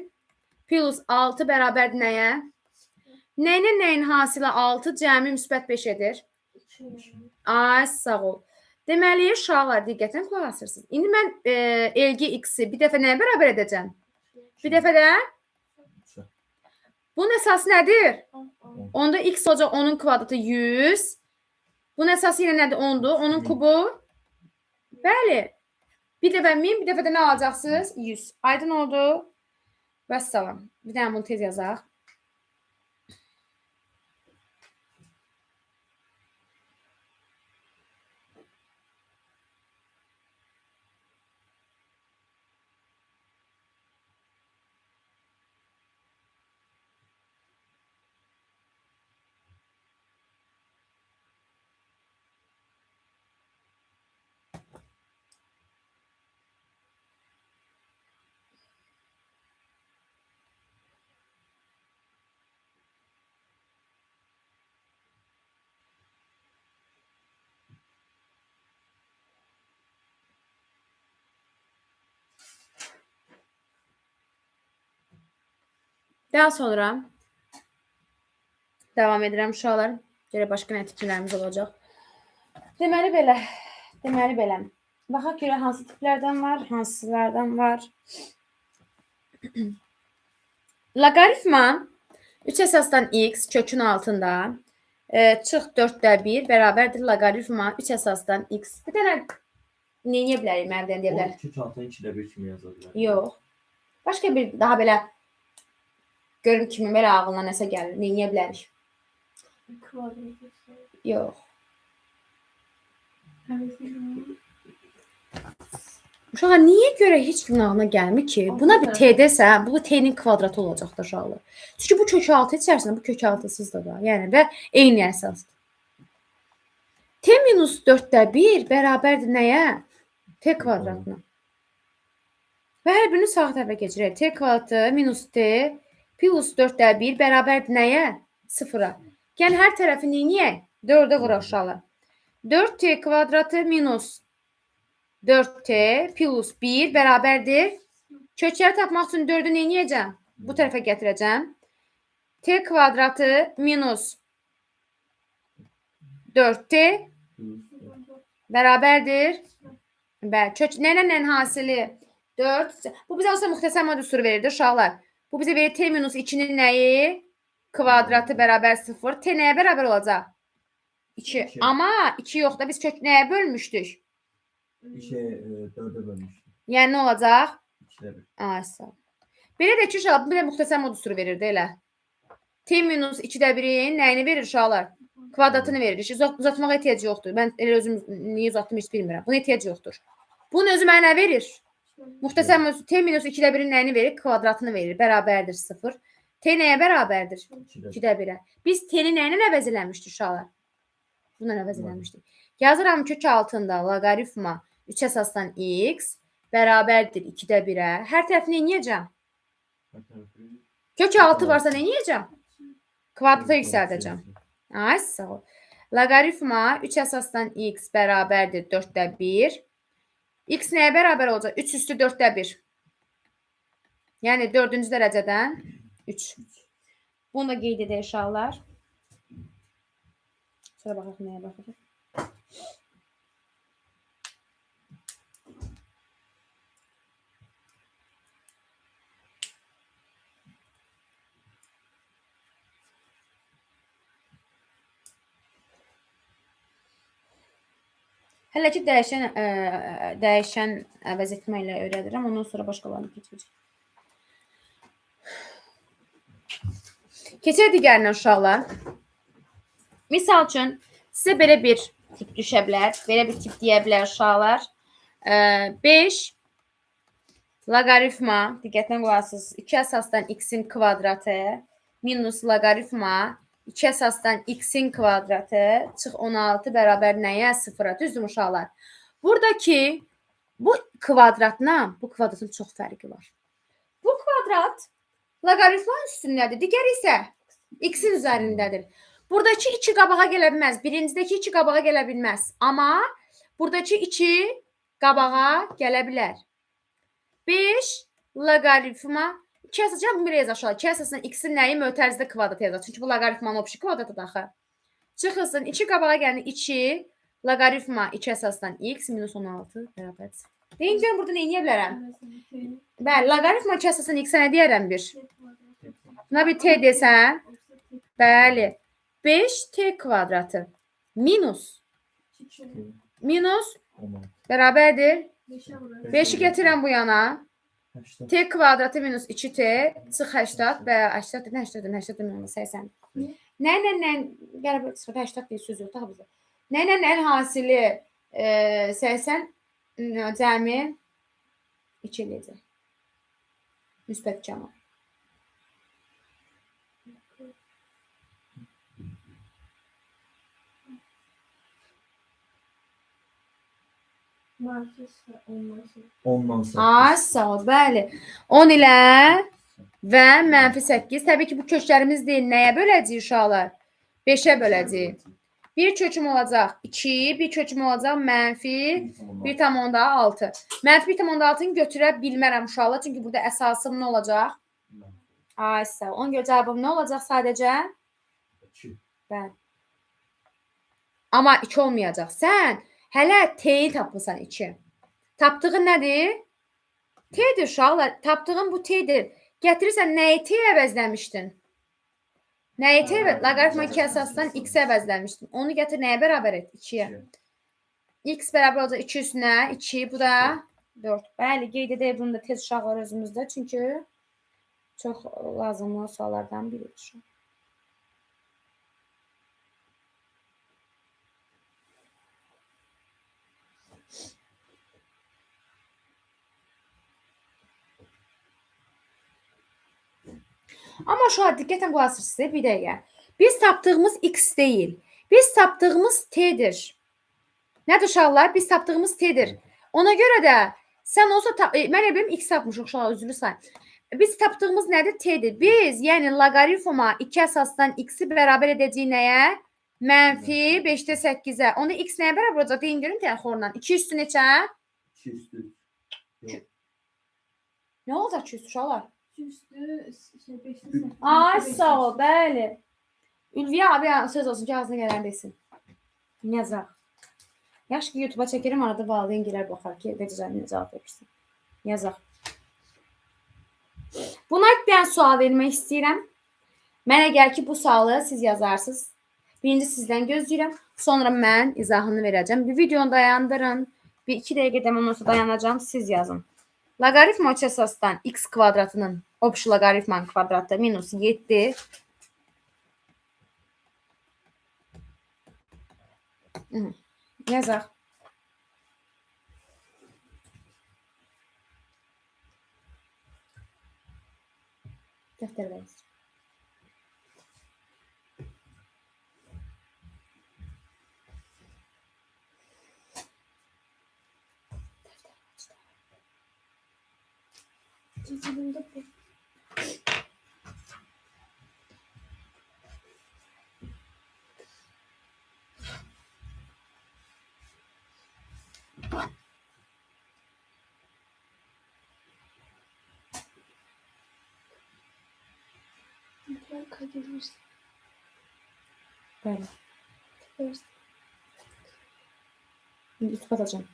Plus 6 bərabər nəyə? Nəyin hasılı 6 cəmi müsbət 5 edir? Ay, sağ ol. Deməli, uşaqlar diqqətlə qulaq asırsınız. İndi mən elgi x-i bir dəfə nəyə bərabər edəcəm? Bir dəfə də bunun əsası nədir? Onda x olacaq 10'un kvadratı 100. Bunun əsası yenə nədir? 10'dur. 10'un kubu? Bəli. Bir dəfə 1000, bir dəfə də nə alacaqsınız? 100. Aydın oldu? Vəssalam. Bir dənə bunu tez yazaq. Daha sonra davam edirəm uşaqlar. Görə başqa nəticələrimiz olacaq. Deməli belə. Baxaq görə hansı tiplərdən var, hansılardan var. Loqaritma 3 əsasdan x kökün altında çıx 4də 1 bərabərdir loqaritma 3 əsasdan x. Bir dənə neyə bilərik məndən deyə bilər? 2 altdan 2də 1 kimi yaza bilər. Yox. Başqa bir daha belə görüm kimi belə ağlına nəsə gəlir. Neyə bilərik? Yox. Uşaqlar, niyə görə heç kimin ağlına gəlmir ki? Buna bir t desən, bu t'nin kvadratı olacaqdır uşaqlar. Çünki bu kök altı içərisində bu kök altısızdır da. Yəni və eyni əsasdır. T minus 4də 1 bərabərdir nəyə? T kvadratına. Və hər birini sağ tərəfə keçirək. T kvadratı minus t plus 4də 1 bərabərdir nəyə? 0-a. Yəni hər tərəfi neyək? 4'ə vuraq uşaqlar. 4t kvadratı minus 4t plus 1 bərabərdir. Kökləri tapmaq üçün 4'ü neyəcəm? Bu tərəfə gətirəcəm. T kvadratı minus 4t bərabərdir. Bəli, kök nənə hasili 4. Bu bizə olsa müxtəsər modüsuru verirdi uşaqlar. Bu bizə verir t minus 2'nin nəyi? Kvadratı bərabər 0. T nəyə bərabər olacaq? 2. Amma 2 yox da biz kök nəyə bölmüşdük? 4'ə bölmüşdük. Yəni nə olacaq? 2də 1. Ay sağ ol. Belə də ki uşaqlar, bu bizə müxtəsər modüsuru verirdi elə. T minus 2də 1'in nəyini verir uşaqlar? Kvadratını verir. Uzatmağa ehtiyac yoxdur. Mən elə özüm niyə uzatdım heç bilmirəm. Buna ehtiyac yoxdur. Bunun özü mənə nə verir? Müxtəsər modüsuru T minus 2də 1'in nəyini verir? Kvadratını verir. Bərabərdir 0. T nəyə bərabərdir? 2də 1'ə. Biz T'ni nəylə əvəz eləmişdik uşaqlar? Bununla əvəz eləmişdik. Yazıram kök altında loqaritma 3 əsasdan x bərabərdir 2də 1'ə. Hər tərəfini neyəcəm? Kök altı varsa neyəcəm? Kvadrata yüksəldəcəm. Ay sağ ol. Loqaritma 3 əsasdan x bərabərdir 4də 1. X nəyə bərabər olacaq? 3 üstü 4də 1. Yəni 4-cü dərəcədən 3. Bunu da qeyd edək uşaqlar. Sonra baxaq nəyə baxacaq. Hələ ki dəyişən əvəz etməklə öyrədirəm. Ondan sonra başqalarını keçəcək. Keçək digərinə uşaqlar. Misal üçün sizə belə bir tip düşə bilər. Belə bir tip deyə bilər uşaqlar. 5 loqaritma, diqqətlə qulaq asın, 2 əsasdan x-in kvadratı minus loqaritma 2 əsasdan x-in kvadratı çıx 16 bərabər nəyə? 0-a. Düzdür uşaqlar? Buradakı bu kvadratla bu kvadratın çox fərqi var. Bu kvadrat loqaritmanın üstündədir. Digər isə x-in üzərindədir. Buradakı 2 qabağa gələ bilməz. Birincidəki 2 qabağa gələ bilməz. Amma buradakı 2 qabağa gələ bilər. 5 loqaritma 2 əsasən bunu belə yazaq. 2 əsasən x-in nəyi mötərizədə kvadrat yazaq. Çünki bu loqaritmanın obşi kvadratıdır axı. Çıxılsın 2 qabağa gəlir 2 loqaritma 2 əsasən x minus 16 bərabərdir. Deyin görün burada nə edə bilərəm? Bəli, loqaritma 2 əsasən x-ə nə deyərəm bir? Buna bir t desən. Bəli. 5t kvadratı minus 16. bərabərdir. 5'e 5'i gətirəm bu yana. 80. T kvadratı minus 2t çıx 80 və 80 minus 80. Nə qəribə çıxır 80 deyil söz yox da bizdə. Nə hasili 80 cəmi 2 eləyəcək. Müsbət cəmi. Ondan sonra. Ay sağ ol, bəli. 10 ilə və -8. Təbii ki, bu köklərimiz deyil. Nəyə böləcəyik uşaqlar? 5-ə böləcəyik. Bir köküm olacaq 2, bir köküm olacaq -1,6. -1,6-nı götürə bilmərəm uşaqlar. Çünki burada əsasım nə olacaq? Ay sağ ol. Ona görə cavabım nə olacaq sadəcə? 2. Bəli. Amma 2 olmayacaq. Sən hələ t-yi tapırsan 2. Tapdığın nədir? T-dir uşaqlar. Tapdığın bu t-dir. Gətirirsən nəyi t əvəzləmişdin? Nəyi t əvəz? Loqaritma 2 əsasdan x əvəzləmişdin. Onu gətir nəyə bərabər et? 2-yə. X bərabər olacaq 2 üstünə 2. Bu da 4. Bəli, qeyd edək bunu da tez uşaqlar özümüzdə. Çünki çox lazımlı suallardan biridir. Amma şu an diqqətlə qulaq asırsınız bir dəqiqə. Biz tapdığımız x deyil. Biz tapdığımız t'dir. Nədir uşaqlar? Biz tapdığımız t'dir. Ona görə də sən olsa mən elə bilim x tapmışıq uşaqlar üzrlü say. Biz tapdığımız nədir? T'dir. Biz yəni loqaritma 2 əsasdan x-i bərabər edəcəyik nəyə? -5-də 8-ə. Onda x nəyə bərabər olacaq? Deyin görün telefon 2 üstü neçə? 2 üstü. Nə olacaq 2 üstü uşaqlar? 2 üstü 5'te Ay sağ ol, bəli. Ülviyə abi söz olsun ki, ağzına gələn desin. Yazaq. Yaxşı ki, YouTube-a çəkirim, arada valideyn girər baxar ki, necə cavab verirsin. Yazaq. Buna bir dənə sual vermək istəyirəm. Mənə gəl ki, bu sualı siz yazarsınız. Birinci sizdən gözləyirəm. Sonra mən izahını verəcəm. Bir videonu dayandırın. Bir 2 dəqiqə deməm olsa dayanacağım. Siz yazın. Loqaritma 3 əsasdan x kvadratının obşi loqaritmanın kvadratı minus 7. Yazaq. Dəftər verin. Çizimde bu. Lütfen kaydedilirsin. Bəli. Versin. YouTube atacağım.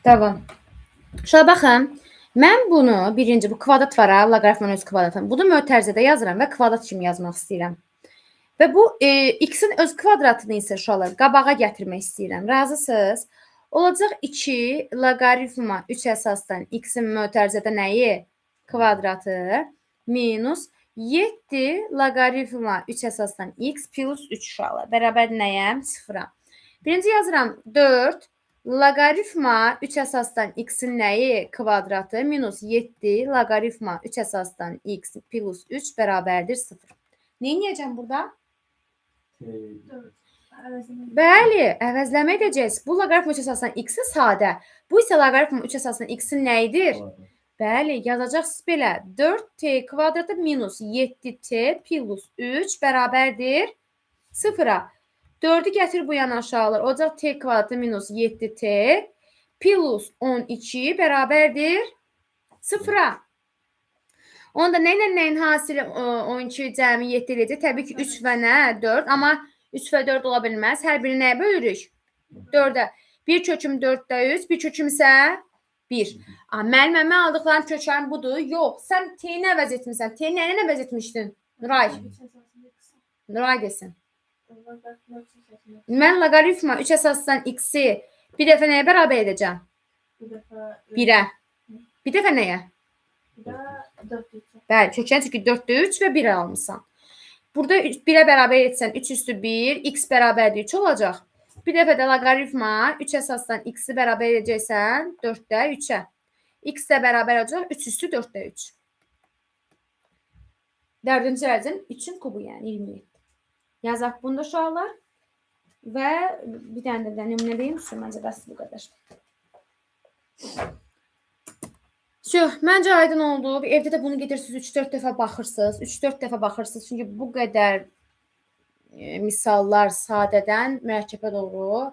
Davam. Şuna baxın. Mən bunu birinci bu kvadrat var ha, loqaritmin öz kvadratını. Bunu mötərizədə yazıram və kvadrat kimi yazmaq istəyirəm. Və bu x-in öz kvadratını isə uşaqlar qabağa gətirmək istəyirəm. Razısınız? Olacaq 2 loqaritma 3 əsasdan x-in mötərizədə nəyi? Kvadratı minus 7 loqaritma 3 əsasdan x plus 3 uşaqlar. Bərabər nəyə? 0-a. Birinci yazıram 4 loqaritma 3 əsasdan x-in nəyi? Kvadratı minus 7 loqaritma 3 əsasdan x plus 3 bərabərdir 0. Nə edəcəm burada? Bəli, əvəzləmə edəcəyiz. Bu loqaritma 3 əsasdan x-i sadə. Bu isə loqaritma 3 əsasdan x-in nəyidir? Bəli, yazacaqsınız belə. 4t kvadratı minus 7t plus 3 bərabərdir 0-a. 4-ü gətir bu yana aşağılar. Olacaq t kvadratı minus 7t plus 12 bərabərdir 0-a. Onda nə ilə nəyin hasili 12 cəmi 7 edəcək? Təbii ki 3 və nə? 4. Amma 3 və 4 ola bilməz. Hər birini nəyə bölürük? 4-ə. 1 köküm 4-də 3, 1 köküm isə 1. Müəllimə aldıqlarım kökəm budur. Yox, sən t-ni əvəz etmirsən. T-ni nə ilə əvəz etmişdin? Nuray. Nuray desin. Mən loqaritma 3 əsasdan x-i bir dəfə nəyə bərabər edəcəm? 1-ə. Bir dəfə nəyə? Bəli, kökən çünki 4-də 3 və 1 almışsan. Burada 1-ə bərabər etsən 3 üstü 1, x bərabərdir 3 olacaq. Bir dəfə də loqaritma 3 əsasdan x-i bərabər edəcəksən 4-də 3-ə. X də bərabər olacaq 3 üstü 4-də 3. 4-cü dərəcənin 3-ün kubu, yəni 27. Yazaq bunda uşaqlar. Və bir dənə də nümunə deyim sizə, məncə bəs bu qədər. Məncə aydın oldu. Evdə də bunu gedirsiniz 3-4 dəfə baxırsınız. 3-4 dəfə baxırsınız. Çünki bu qədər misallar sadədən mürəkkəbə doğru